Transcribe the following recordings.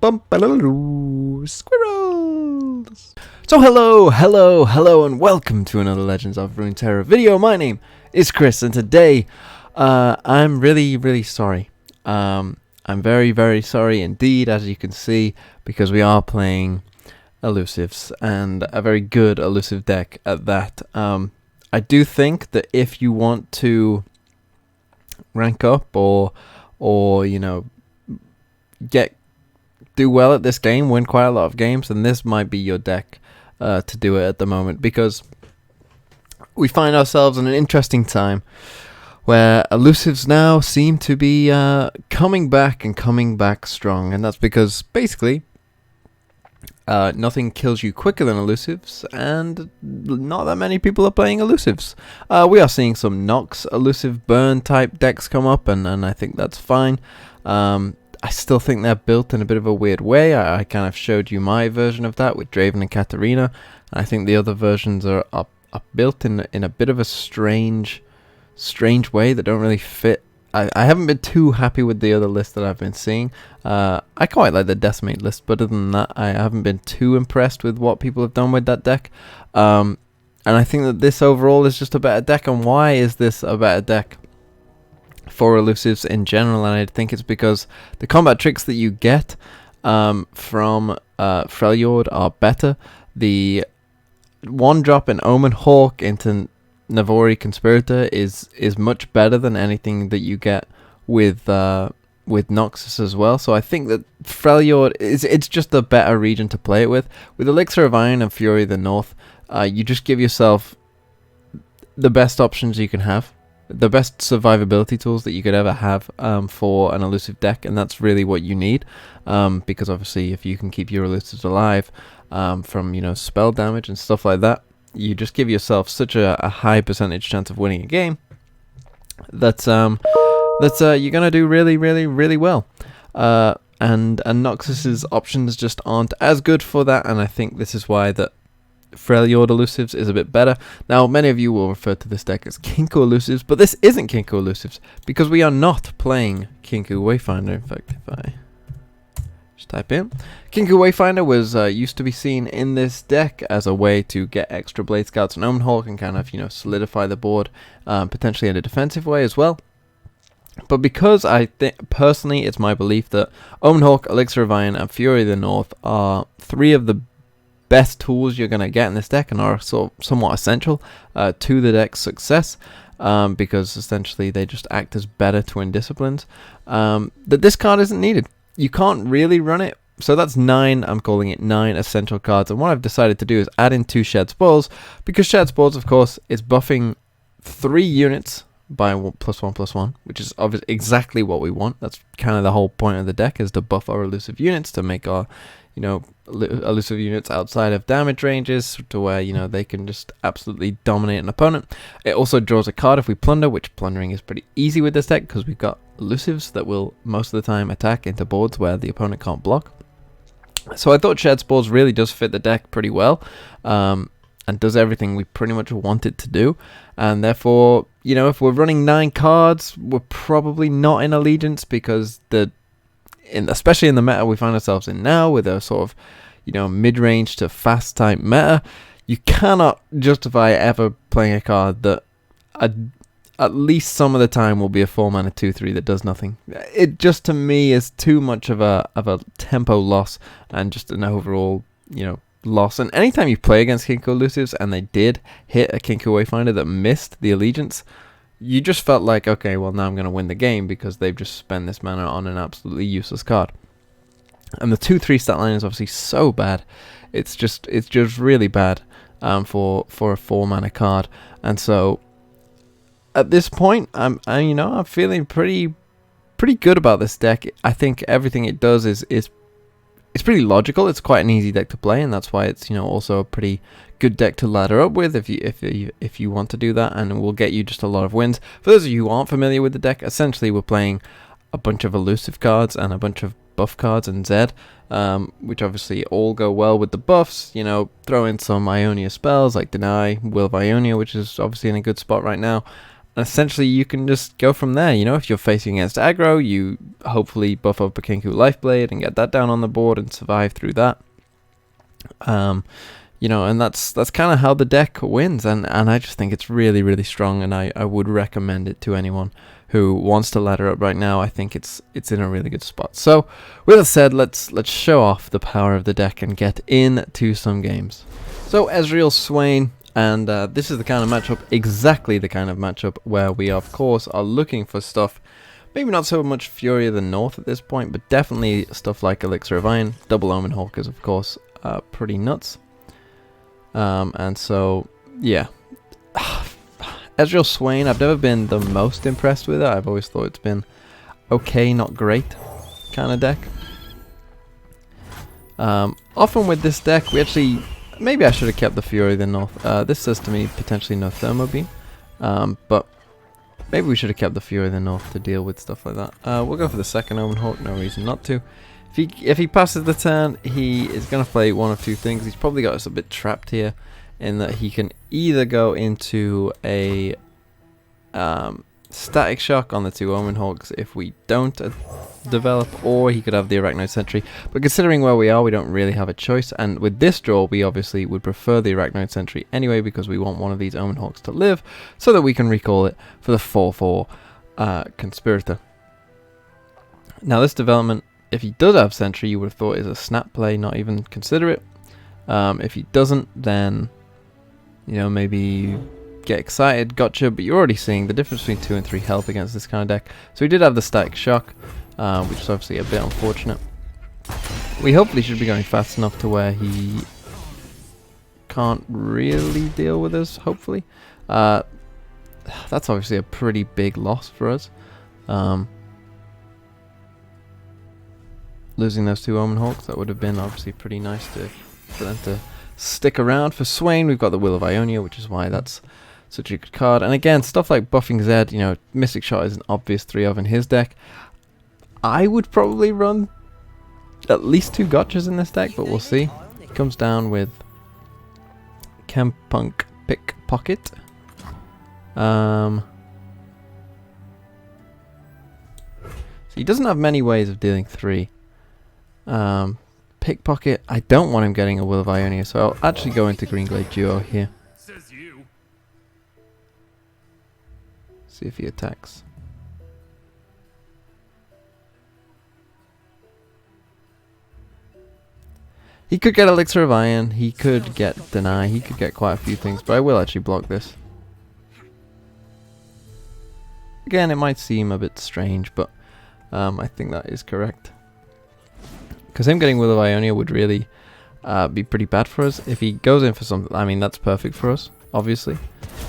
Squirrels! So hello, and welcome to another Legends of Runeterra video. My name is Chris, and today, I'm really sorry. I'm very sorry indeed, as you can see, because we are playing Elusives, and a very good elusive deck at that. I do think that if you want to rank up or you know, do well at this game, win quite a lot of games, and this might be your deck to do it at the moment, because we find ourselves in an interesting time where elusives now seem to be coming back strong, and that's because basically nothing kills you quicker than elusives, and not that many people are playing elusives. We are seeing some Nox elusive burn type decks come up, and I think that's fine. I still think they're built in a bit of a weird way. I kind of showed you my version of that with Draven and Katarina. I think the other versions are built in a bit of a strange way that don't really fit. I haven't been too happy with the other list that I've been seeing. I quite like the Decimate list, but other than that, I haven't been too impressed with what people have done with that deck. And I think that this overall is just a better deck. And why is this a better deck for elusives in general? And I think it's because the combat tricks that you get from Freljord are better. The one drop in Omen Hawk into Navori Conspirator is much better than anything that you get with Noxus as well. So I think that Freljord it's just a better region to play it with. With Elixir of Iron and Fury of the North, you just give yourself the best options you can have, the best survivability tools that you could ever have for an elusive deck, and that's really what you need, because obviously if you can keep your elusives alive from, you know, spell damage and stuff like that, you just give yourself such a high percentage chance of winning a game that you're gonna do really well. And Noxus's options just aren't as good for that, and I think this is why that Freljord elusives is a bit better. Now, many of you will refer to this deck as Kinkou elusives, but this isn't Kinkou elusives, because we are not playing Kinkou Wayfinder. In fact, if I just type in, Kinkou Wayfinder was used to be seen in this deck as a way to get extra Blade Scouts and Omen Hawk and kind of, you know, solidify the board, potentially in a defensive way as well. But because I think, personally, it's my belief that Omen Hawk, Elixir of Iron, and Fury of the North are three of the best tools you're going to get in this deck, and are somewhat essential to the deck's success, because essentially they just act as better twin disciplines, that this card isn't needed. You can't really run it. So that's 9, I'm calling it 9 essential cards, and what I've decided to do is add in 2 Shared Spoils, because Shared Spoils, of course, is buffing 3 units by +1/+1, which is obviously exactly what we want. That's kind of the whole point of the deck, is to buff our elusive units, to make our, you know, elusive units outside of damage ranges to where, you know, they can just absolutely dominate an opponent. It also draws a card if we plunder, which plundering is pretty easy with this deck because we've got elusives that will most of the time attack into boards where the opponent can't block. So I thought Shared Spores really does fit the deck pretty well, and does everything we pretty much want it to do. And therefore, you know, if we're running 9 cards, we're probably not in Allegiance, because especially in the meta we find ourselves in now, with a sort of, you know, mid-range to fast type meta, you cannot justify ever playing a card that at least some of the time will be a 4-mana 2/3 that does nothing. It just, to me, is too much of a tempo loss, and just an overall, you know, loss. And anytime you play against Kinkou elusives and they did hit a Kinkou Wayfinder that missed the Allegiance, you just felt like, okay, well, now I'm going to win the game, because they've just spent this mana on an absolutely useless card. And the 2/3 stat line is obviously so bad. It's just really bad for a 4-mana card. And so at this point, I'm feeling pretty good about this deck. I think everything it does is it's pretty logical. It's quite an easy deck to play, and that's why it's, you know, also a pretty good deck to ladder up with if you want to do that, and it will get you just a lot of wins. For those of you who aren't familiar with the deck, essentially we're playing a bunch of elusive cards and a bunch of buff cards in Zed, which obviously all go well with the buffs. You know, throw in some Ionia spells like Deny, Will of Ionia, which is obviously in a good spot right now, essentially you can just go from there. You know, if you're facing against aggro, you hopefully buff up a Kinkou Lifeblade and get that down on the board and survive through that. You know, and that's kind of how the deck wins, and I just think it's really, really strong, and I would recommend it to anyone who wants to ladder up right now. I think it's in a really good spot. So with that said, let's show off the power of the deck and get into some games. So Ezreal Swain, and this is the kind of matchup, exactly the kind of matchup where we of course are looking for stuff. Maybe not so much Fury of the North at this point, but definitely stuff like Elixir of Iron. Double Omen Hawk is of course pretty nuts. And so, yeah. Ezreal Swain, I've never been the most impressed with it. I've always thought it's been okay, not great kind of deck. Often with this deck, we actually... Maybe I should have kept the Fury of the North. This says to me potentially no Thermo Beam. But maybe we should have kept the Fury of the North to deal with stuff like that. We'll go for the second Omen Hawk, no reason not to. If he passes the turn, he is going to play one of two things. He's probably got us a bit trapped here in that he can either go into a Static Shock on the two Omen Hawks if we don't develop, or he could have the Arachnoid Sentry. But considering where we are, we don't really have a choice, and with this draw, we obviously would prefer the Arachnoid Sentry anyway, because we want one of these Omen Hawks to live, so that we can recall it for the 4/4 Conspirator. Now this development, if he does have Sentry, you would have thought is a snap play, not even consider it. If he doesn't, then, you know, maybe get excited, gotcha, but you're already seeing the difference between 2 and 3 health against this kind of deck. So he did have the Static Shock, which is obviously a bit unfortunate. We hopefully should be going fast enough to where he can't really deal with us, hopefully. That's obviously a pretty big loss for us. Losing those two Omen Hawks, that would have been obviously pretty nice for them to stick around. For Swain, we've got the Will of Ionia, which is why that's such a good card. And again, stuff like buffing Zed, you know, Mystic Shot is an obvious 3-of in his deck. I would probably run at least 2 gotchas in this deck, but we'll see. He comes down with Chempunk Pickpocket. So he doesn't have many ways of dealing 3. Pickpocket, I don't want him getting a Will of Ionia, so I'll actually go into Greenglade Duo here. See if he attacks. He could get Elixir of Iron, he could get Deny, he could get quite a few things, but I will actually block this. Again, it might seem a bit strange, but I think that is correct. Because him getting Will of Ionia would really be pretty bad for us. If he goes in for something, I mean, that's perfect for us, obviously.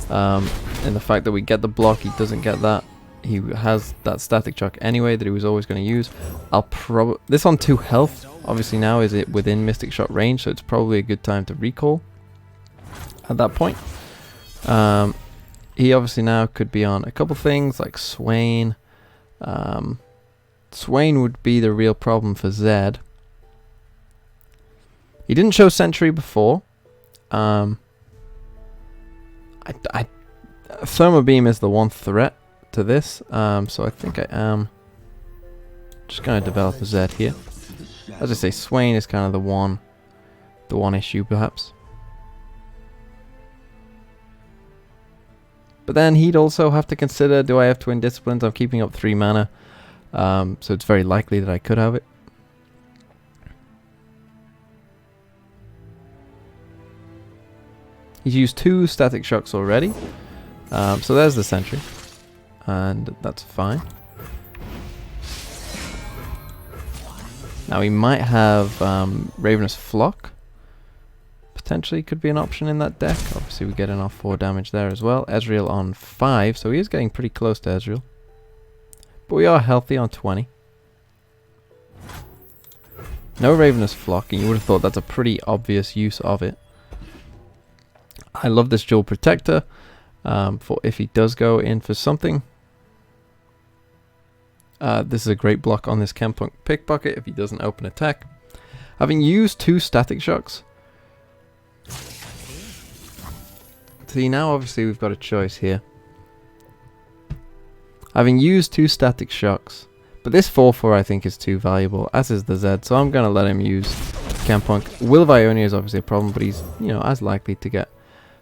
And the fact that we get the block, he doesn't get that. He has that Static Shock anyway that he was always going to use. This on 2 health, obviously now is it within Mystic Shot range, so it's probably a good time to recall at that point. He obviously now could be on a couple things like Swain. Swain would be the real problem for Zed. He didn't show Sentry before. Thermo Beam is the one threat to this, so I think I am just going to develop a Zed here. As I say, Swain is kind of the one issue perhaps. But then he'd also have to consider, do I have Twin Disciplines? I'm keeping up 3 mana, so it's very likely that I could have it. He's used 2 Static Shocks already, so there's the Sentry, and that's fine. Now he might have Ravenous Flock, potentially could be an option in that deck. Obviously we get enough 4 damage there as well. Ezreal on 5, so he is getting pretty close to Ezreal. But we are healthy on 20. No Ravenous Flock, and you would have thought that's a pretty obvious use of it. I love this Jewel Protector for if he does go in for something. This is a great block on this Chempunk Pickpocket if he doesn't open attack. Having used 2 Static Shocks. See, now obviously we've got a choice here. Having used 2 static shocks. But this 4/4 I think is too valuable, as is the Z, so I'm going to let him use Campunk. Will of Ionia is obviously a problem, but he's, you know, as likely to get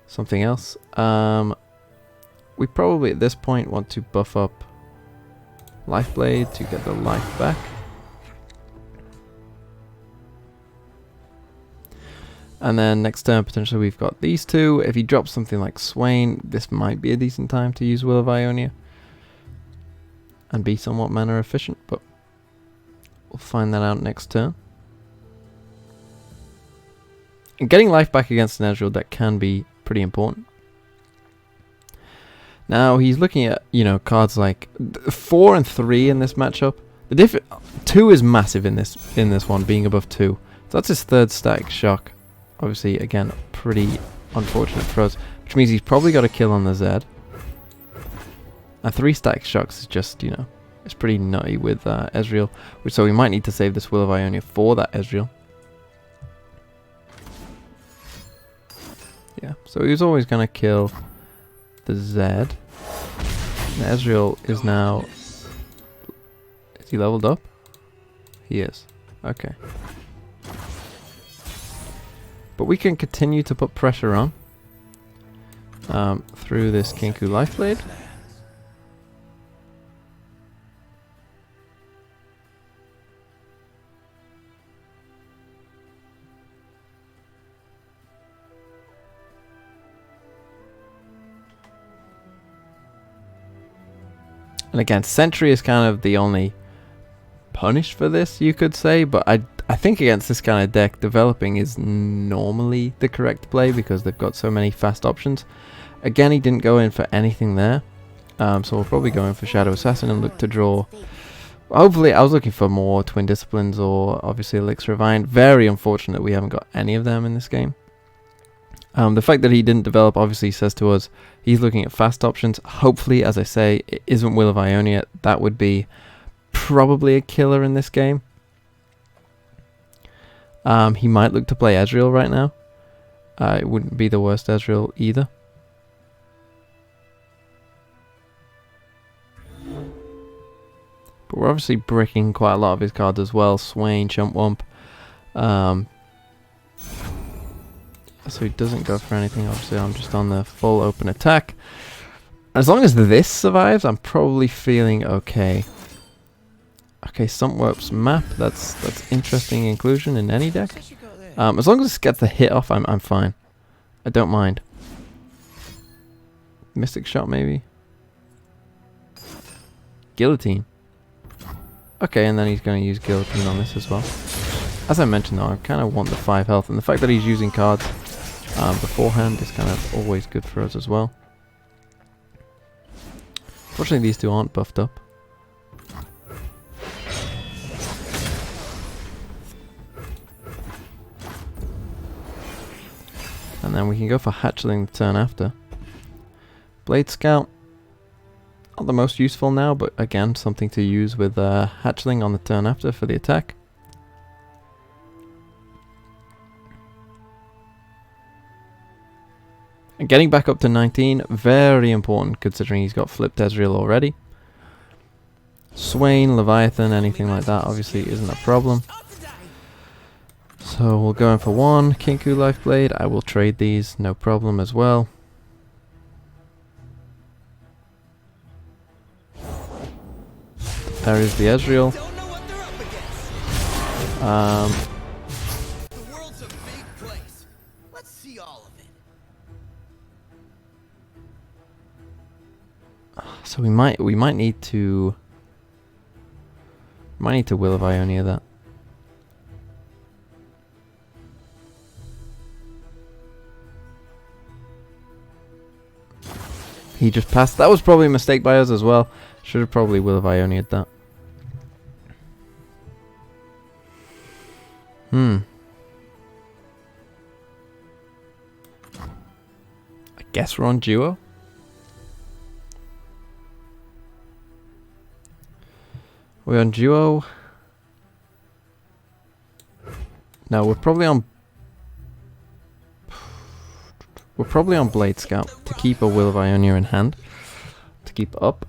something else. We probably at this point want to buff up Lifeblade to get the life back. And then next turn potentially we've got these two. If he drops something like Swain, this might be a decent time to use Will of Ionia and be somewhat mana efficient, but we'll find that out next turn. And getting life back against an Ezreal deck can be pretty important. Now he's looking at, you know, cards like 4 and 3 in this matchup. The 2 is massive in this one, being above 2. So that's his 3rd static shock. Obviously, again, pretty unfortunate for us, which means he's probably got a kill on the Z. And 3 static shocks is just, you know, it's pretty nutty with Ezreal. So we might need to save this Will of Ionia for that Ezreal. Yeah, so he was always going to kill the Z. And Ezreal is now... Is he leveled up? He is. Okay. But we can continue to put pressure on through this Kinkou Lifeblade. And again, Sentry is kind of the only punish for this, you could say, but I think against this kind of deck, developing is normally the correct play because they've got so many fast options. Again, he didn't go in for anything there, so we'll probably go in for Shadow Assassin and look to draw. Hopefully, I was looking for more Twin Disciplines or obviously Elixir of Iron. Very unfortunate we haven't got any of them in this game. The fact that he didn't develop obviously says to us he's looking at fast options. Hopefully, as I say, it isn't Will of Ionia. That would be probably a killer in this game. He might look to play Ezreal right now. It wouldn't be the worst Ezreal either. But we're obviously bricking quite a lot of his cards as well. Swain, Chumpwump. So he doesn't go for anything. Obviously, I'm just on the full open attack. As long as this survives, I'm probably feeling okay. Okay, Stumpwarp's map. That's interesting inclusion in any deck. As long as this gets the hit off, I'm fine. I don't mind. Mystic Shot maybe. Guillotine. Okay, and then he's going to use Guillotine on this as well. As I mentioned though, I kind of want the 5 health, and the fact that he's using cards beforehand is kind of always good for us as well. Fortunately, these two aren't buffed up. And then we can go for Hatchling the turn after. Blade Scout. Not the most useful now, but again, something to use with Hatchling on the turn after for the attack. And getting back up to 19, very important considering he's got flipped Ezreal already. Swain, Leviathan, anything like that obviously isn't a problem. So we'll go in for 1 Kinkou Lifeblade. I will trade these, no problem as well. There is the Ezreal. The world's a big place. Let's see all of it. So we might need to Will of Ionia that. He just passed. That was probably a mistake by us as well. Should have probably Will of Ionia'd that. I guess we're on duo. We're on duo. No, we're probably on Blade Scout to keep a Will of Ionia in hand. To keep up.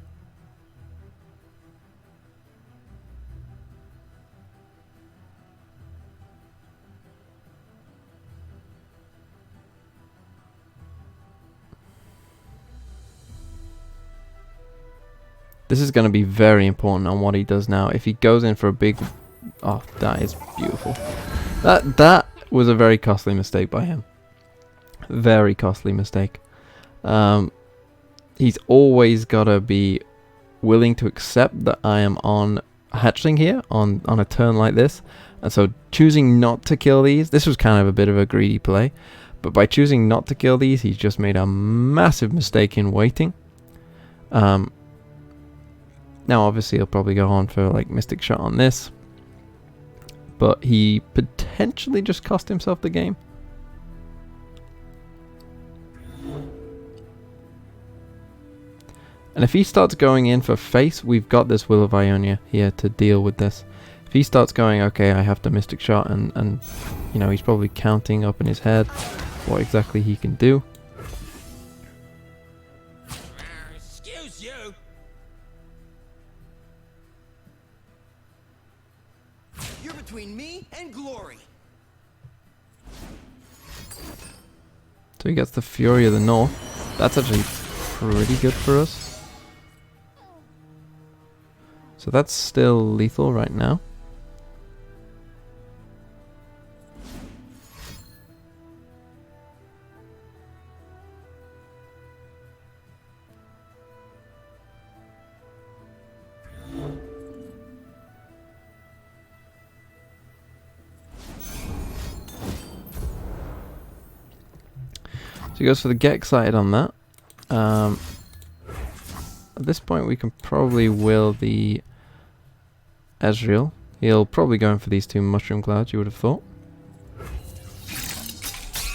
This is going to be very important on what he does now. If he goes in for a big... Oh, that is beautiful. That was a very costly mistake by him. Very costly mistake. He's always got to be willing to accept that I am on hatchling here on a turn like this. And so choosing not to kill these, this was kind of a bit of a greedy play. But by choosing not to kill these, he's just made a massive mistake in waiting. Now obviously he'll probably go on for like Mystic Shot on this. But he potentially just cost himself the game. And if he starts going in for face, we've got this Will of Ionia here to deal with this. If he starts going, okay, I have to Mystic Shot, and you know, he's probably counting up in his head what exactly he can do. Excuse you. You're between me and glory. So he gets the Fury of the North. That's actually pretty good for us. So that's still lethal right now. So he goes for the get excited on that. At this point we can probably will the Ezreal. He'll probably go in for these two Mushroom Clouds, you would have thought.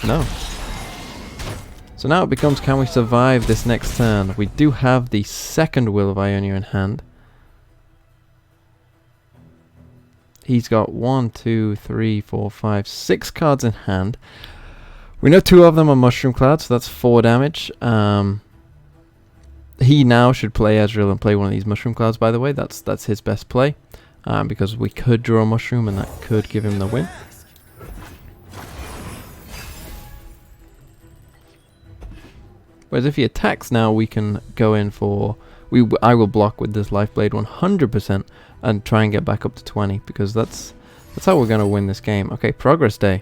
No. So now it becomes, can we survive this next turn? We do have the second Will of Ionia in hand. He's got 1, 2, 3, 4, 5, 6 cards in hand. We know 2 of them are Mushroom Clouds, so that's 4 damage. He now should play Ezreal and play one of these Mushroom Clouds, by the way. That's his best play. Because we could draw a Mushroom and that could give him the win. Whereas if he attacks now, we can go in for... I will block with this Life Blade 100% and try and get back up to 20, because that's how we're going to win this game. Okay, Progress Day.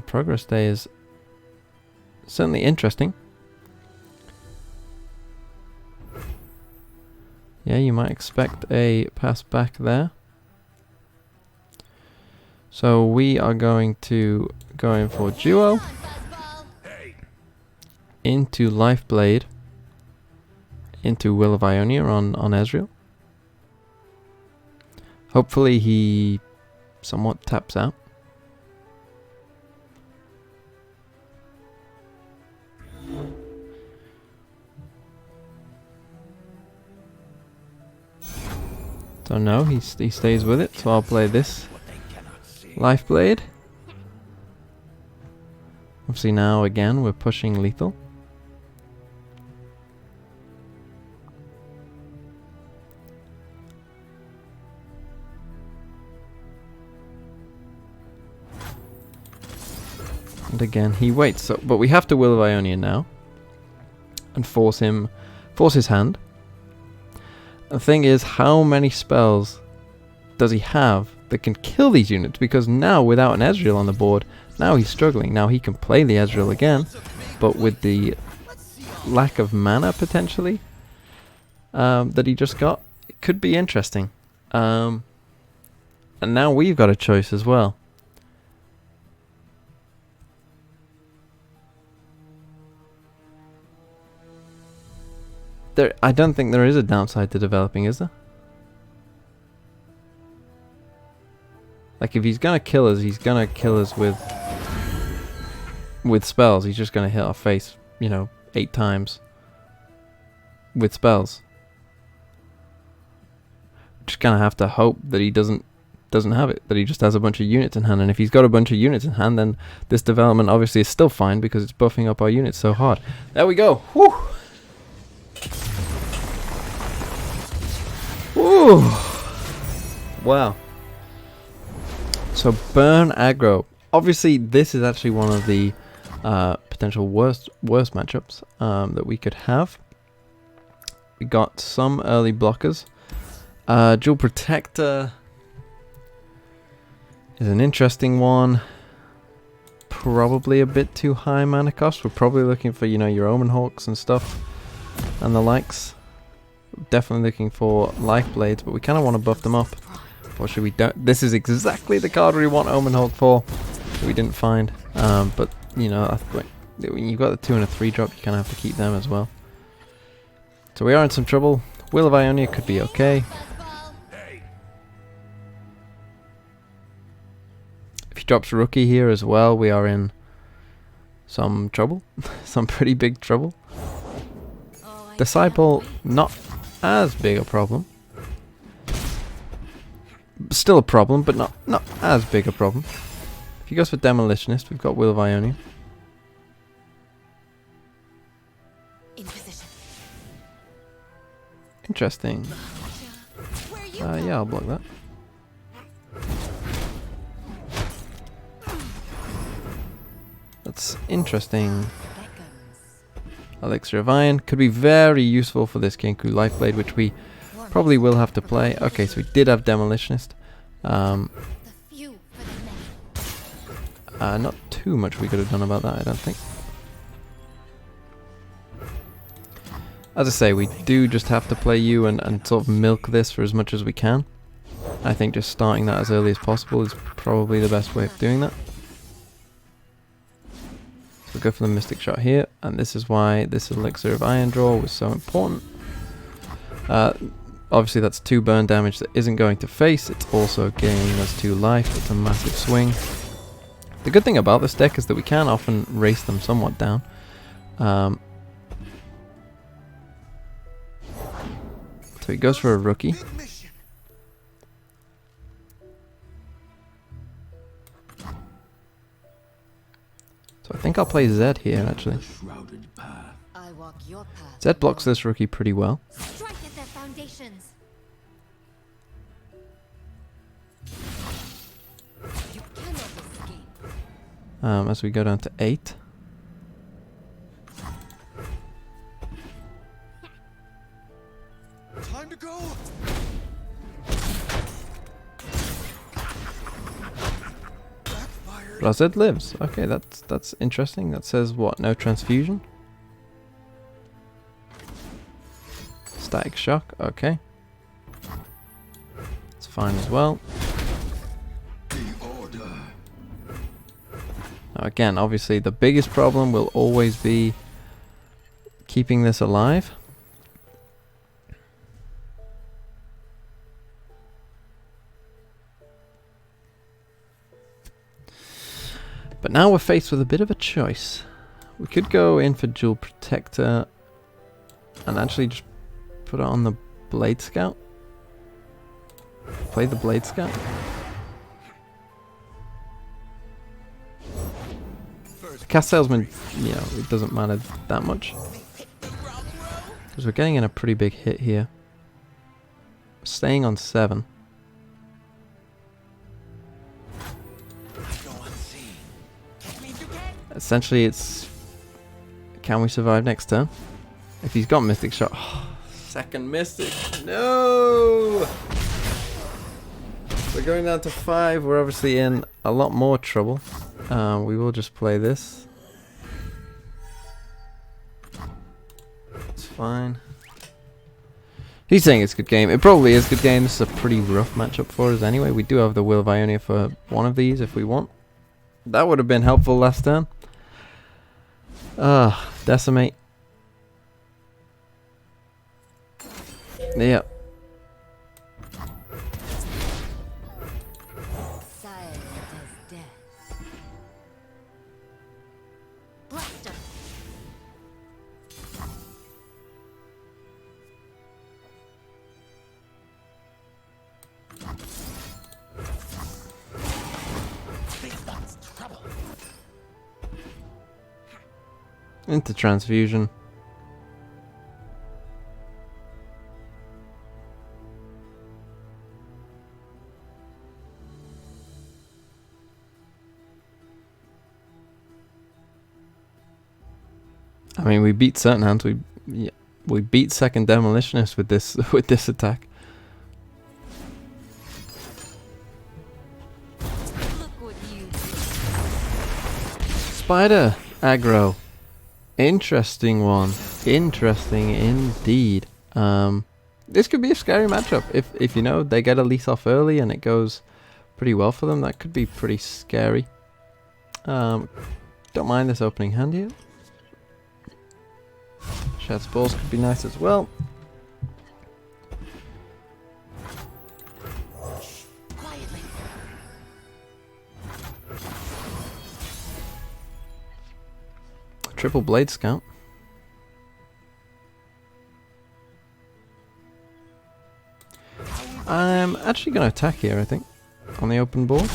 Progress Day is certainly interesting. Yeah, you might expect a pass back there. So we are going to go in for Duo into Life Blade into Will of Ionia on Ezreal. Hopefully he somewhat taps out. So no, he stays with it, so I'll play this Life Blade. Obviously now again we're pushing lethal. And again he waits, so but we have to Will of Ionia now and force his hand. The thing is, how many spells does he have that can kill these units? Because now, without an Ezreal on the board, now he's struggling. Now he can play the Ezreal again, but with the lack of mana, potentially, that he just got, it could be interesting. And now we've got a choice as well. I don't think there is a downside to developing, is there? Like, if he's gonna kill us, he's gonna kill us with spells. He's just gonna hit our face, you know, 8 times with spells. Just gonna have to hope that he doesn't have it, that he just has a bunch of units in hand. And if he's got a bunch of units in hand, then this development obviously is still fine because it's buffing up our units so hard. There we go. Whew. Ooh. Wow. So burn aggro. Obviously this is actually one of the potential worst matchups that we could have. We got some early blockers. Dual Protector is an interesting one. Probably a bit too high mana cost. We're probably looking for, you know, your Omen Hawks and stuff and the likes. Definitely looking for Life Blades, but we kind of want to buff them up. Or should we don't? This is exactly the card we want Omen Hawk for. That we didn't find. But, you know, when you've got the 2 and a 3 drop, you kind of have to keep them as well. So we are in some trouble. Will of Ionia could be okay. If he drops Rookie here as well, we are in some trouble. Some pretty big trouble. Disciple, not as big a problem. Still a problem, but not as big a problem. If he goes for Demolitionist, we've got Will of Ionia. Interesting. Yeah, I'll block that. That's interesting. Elixir of Iron could be very useful for this Kinkou Lifeblade, which we probably will have to play. Okay, so we did have Demolitionist. Not too much we could have done about that, I don't think. As I say, we do just have to play you and sort of milk this for as much as we can. I think just starting that as early as possible is probably the best way of doing that. So we'll go for the Mystic Shot here, and this is why this Elixir of Iron draw was so important. Obviously that's 2 burn damage that isn't going to face, it's also gaining us 2 life, it's a massive swing. The good thing about this deck is that we can often race them somewhat down. So he goes for a Rookie. So I think I'll play Zed here actually. Zed blocks this Rookie pretty well. As we go down to 8. Time to go. Zed lives. Okay, that's interesting. That says what? No transfusion? Static shock. Okay. It's fine as well. Now again, obviously the biggest problem will always be keeping this alive. But now we're faced with a bit of a choice. We could go in for Dual Protector and actually just put it on the Blade Scout. Play the Blade Scout. The Cast Salesman, you know, it doesn't matter that much. Because we're getting in a pretty big hit here. Staying on 7. Essentially it's, can we survive next turn? If he's got Mystic Shot, second Mystic, no! We're going down to 5, we're obviously in a lot more trouble. We will just play this. It's fine. He's saying it's a good game. It probably is a good game. This is a pretty rough matchup for us anyway. We do have the Will of Ionia for one of these if we want. That would have been helpful last turn. Decimate. Yep. Into transfusion. I mean, we beat certain hands. We beat second demolitionist with this with this attack. Look what you did. Spider aggro. Interesting one. Interesting indeed. This could be a scary matchup if you know they get a lease off early and it goes pretty well for them. That could be pretty scary. Don't mind this opening hand here. Shared Spores could be nice as well. Quietly. Triple Blade Scout. I'm actually going to attack here, I think, on the open board.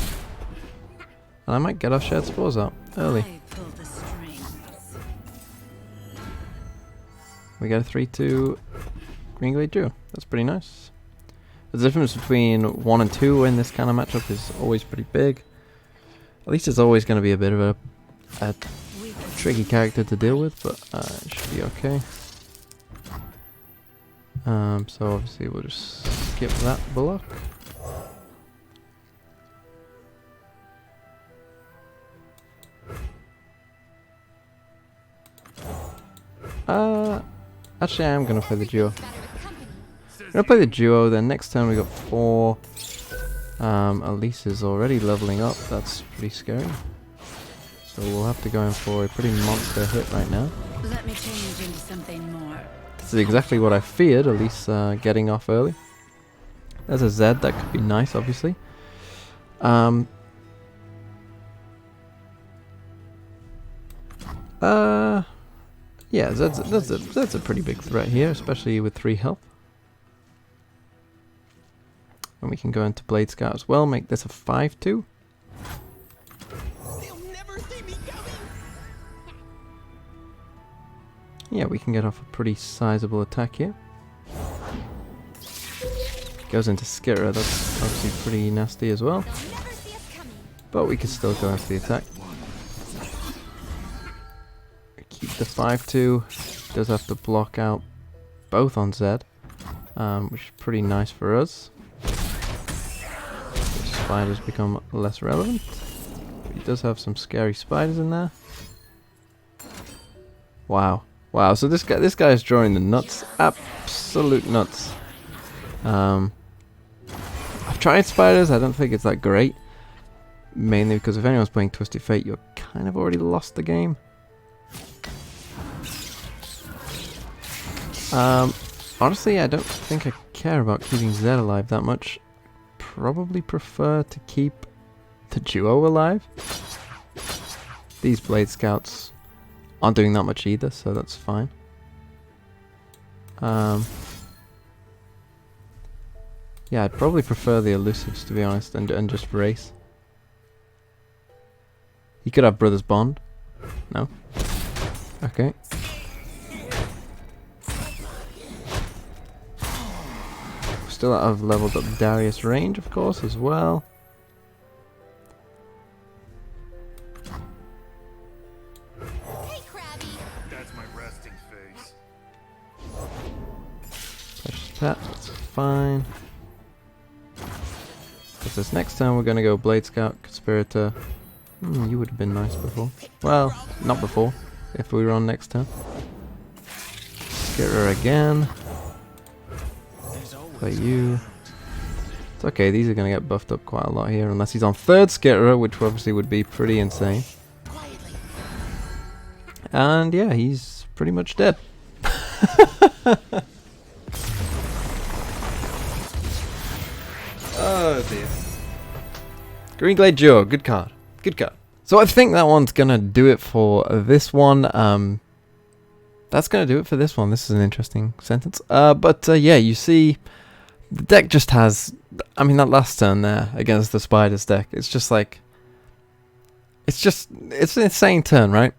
And I might get our Shared Spores out early. I pull the strings. We get a 3-2 Green Glade Duo. That's pretty nice. The difference between 1 and 2 in this kind of matchup is always pretty big. At least it's always going to be a bit of a tricky character to deal with, but it should be okay. So obviously we'll just skip that block. Actually I am going to play the duo. I'm going to play the duo, then next turn we got 4. Elise is already leveling up, that's pretty scary. So we'll have to go in for a pretty monster hit right now. Let me change into something more. This is exactly what I feared, Elise getting off early. There's a Z, that could be nice obviously. Yeah, that's a pretty big threat here, especially with 3 health. And we can go into Blade Scout as well, make this a 5-2. They'll never see me coming. Yeah, we can get off a pretty sizable attack here. Goes into Skitter, that's obviously pretty nasty as well. They'll never see us coming. But we can still go into the attack. Keep the 5-2. Does have to block out both on Z, which is pretty nice for us. The spiders become less relevant. But he does have some scary spiders in there. Wow. Wow, so this guy is drawing the nuts. Absolute nuts. I've tried spiders, I don't think it's that great. Mainly because if anyone's playing Twisted Fate, you're kind of already lost the game. Honestly, I don't think I care about keeping Zed alive that much. Probably prefer to keep the duo alive. These Blade Scouts aren't doing that much either, so that's fine. Yeah, I'd probably prefer the Elusives, to be honest, and just race. He could have Brothers Bond. No? Okay. Still I've leveled up Darius' range, of course, as well. Hey, Krabby. That's my resting face. Precious Pet, that's fine. Because this next turn we're going to go Blade Scout, Conspirator. You would have been nice before. Well, not before, if we were on next turn. Skitter again. Play you. It's okay, these are going to get buffed up quite a lot here, unless he's on 3rd Skitterer, which obviously would be pretty insane. Quietly. And yeah, he's pretty much dead. Oh dear. Green Glade Duo, good card. Good card. So I think that one's gonna do it for this one. That's gonna do it for this one. This is an interesting sentence. But yeah, you see, the deck just has. I mean, that last turn there against the Spiders deck, it's just like. It's an insane turn, right?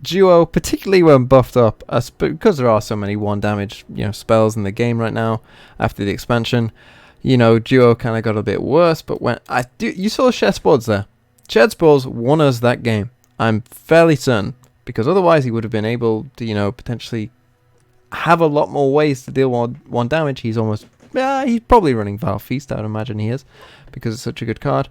Duo, particularly when buffed up, because there are so many 1 damage, spells in the game right now after the expansion. Duo kind of got a bit worse, but when you saw Shared Spores there. Shared Spores won us that game. I'm fairly certain. because otherwise he would have been able to, you know, potentially have a lot more ways to deal one damage. He's he's probably running Vile Feast, I would imagine he is, because it's such a good card.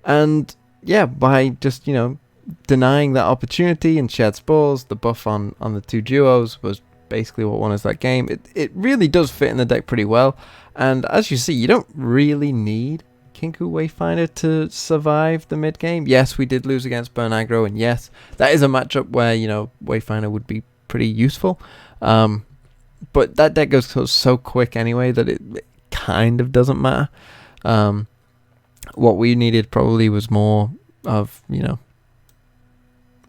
And yeah, by just, you know, denying that opportunity and Shared Spores, the buff on the 2 duos was basically what won us that game. It really does fit in the deck pretty well, and as you see, you don't really need Kinkou Wayfinder to survive the mid game. Yes, we did lose against Burn Aggro, and yes, that is a matchup where, you know, Wayfinder would be pretty useful, but that deck goes so quick anyway that it kind of doesn't matter. What we needed probably was more of, you know,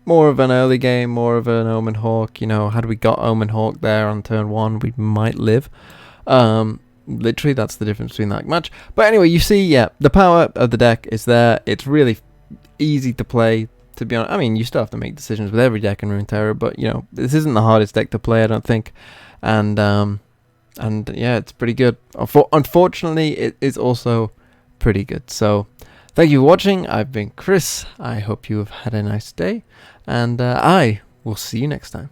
more of an early game, more of an Omen Hawk. You know, had we got Omen Hawk there on turn 1, we might live. Literally, that's the difference between that match. But anyway, you see, yeah, the power of the deck is there. It's really easy to play, to be honest. I mean, you still have to make decisions with every deck in Runeterra, but, you know, this isn't the hardest deck to play, I don't think. And yeah, it's pretty good. Unfortunately, it is also pretty good. So, thank you for watching. I've been Chris. I hope you have had a nice day, and I will see you next time.